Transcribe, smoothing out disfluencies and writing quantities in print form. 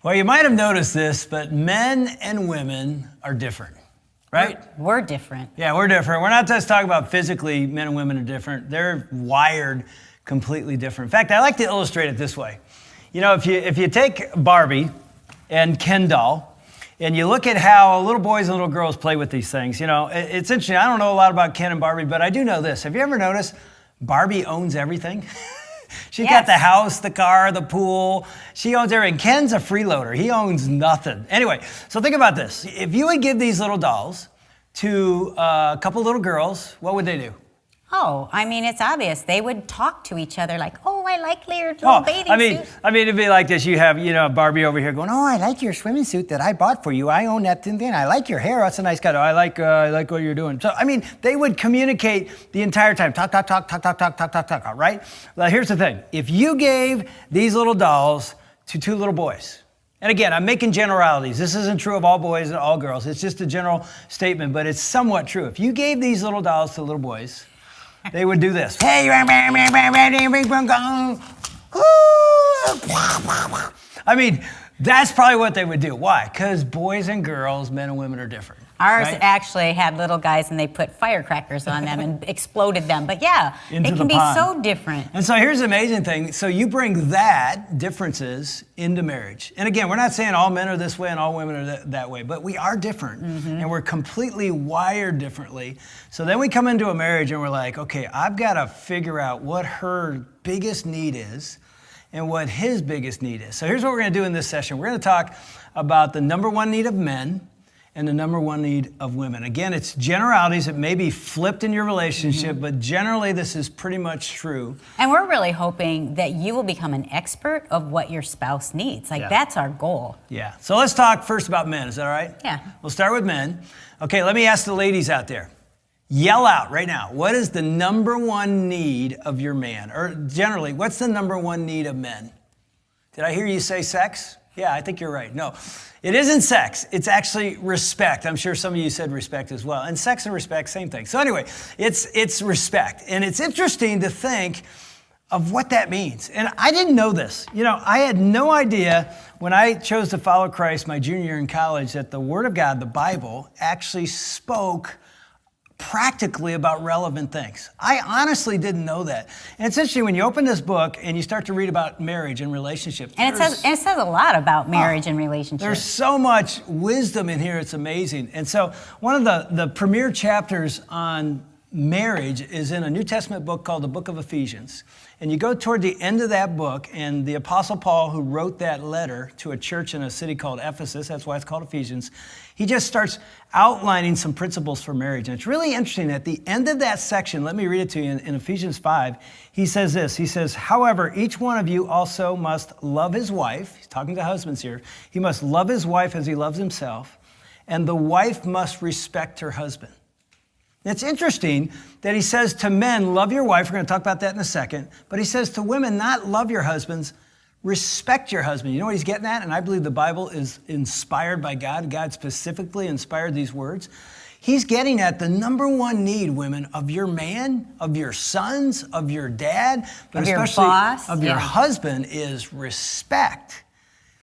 Well, you might have noticed this, but men and women are different, right? We're different. Yeah, we're different. We're not just talking about physically, men and women are different. They're wired completely different. In fact, I like to illustrate it this way. You know, if you take Barbie and Ken doll, and you look at how little boys and little girls play with these things, you know, it's interesting. I don't know a lot about Ken and Barbie, but I do know this. Have you ever noticed Barbie owns everything? She's got the house, the car, the pool. She owns everything. Ken's a freeloader. He owns nothing. Anyway, so think about this. If you would give these little dolls to a couple little girls, what would they do? Oh, I mean, it's obvious. They would talk to each other like, oh, I like your little bathing suit. I mean, it'd be like this. You have, Barbie over here going, oh, I like your swimming suit that I bought for you. I own that thing. I like your hair. That's a nice cut. I like what you're doing. So, I mean, they would communicate the entire time. Talk, right? Well, here's the thing. If you gave these little dolls to two little boys, and again, I'm making generalities. This isn't true of all boys and all girls. It's just a general statement, but it's somewhat true. If you gave these little dolls to little boys, they would do this. Hey, I mean, that's probably what they would do. Why? Because boys and girls, men and women are different. Ours actually had little guys and they put firecrackers on them and exploded them. But yeah, Into they can the be pond. so different. And so here's the amazing thing. So you bring that differences into marriage. And again, we're not saying all men are this way and all women are that way, but we are different and we're completely wired differently. So then we come into a marriage and we're like, okay, I've got to figure out what her biggest need is and what his biggest need is. So here's what we're going to do in this session. We're going to talk about the number one need of men and the number one need of women. Again, it's generalities. It may be flipped in your relationship, but generally this is pretty much true. And we're really hoping that you will become an expert of what your spouse needs. That's our goal. Yeah. So let's talk first about men. Is that all right? Yeah. We'll start with men. Okay, let me ask the ladies out there. Yell out right now. What is the number one need of your man? Or generally, what's the number one need of men? Did I hear you say sex? Yeah, I think you're right. No, it isn't sex. It's actually respect. I'm sure some of you said respect as well. And sex and respect, same thing. So anyway, it's respect. And it's interesting to think of what that means. And I didn't know this. I had no idea when I chose to follow Christ my junior year in college that the Word of God, the Bible, actually spoke practically about relevant things. I honestly didn't know that. And it's interesting when you open this book and you start to read about marriage and relationships. And it says a lot about marriage and relationships. There's so much wisdom in here, it's amazing. And so one of the premier chapters on marriage is in a New Testament book called the Book of Ephesians. And you go toward the end of that book, and the Apostle Paul, who wrote that letter to a church in a city called Ephesus, that's why it's called Ephesians, he just starts outlining some principles for marriage. And it's really interesting. At the end of that section, let me read it to you in Ephesians 5, he says this. He says, however, each one of you also must love his wife. He's talking to husbands here. He must love his wife as he loves himself, and the wife must respect her husband. It's interesting that he says to men, love your wife. We're going to talk about that in a second. But he says to women, not love your husbands, respect your husband. You know what he's getting at? And I believe the Bible is inspired by God. God specifically inspired these words. He's getting at the number one need, women, of your man, of your sons, of your dad, but of especially your boss, of your husband is respect.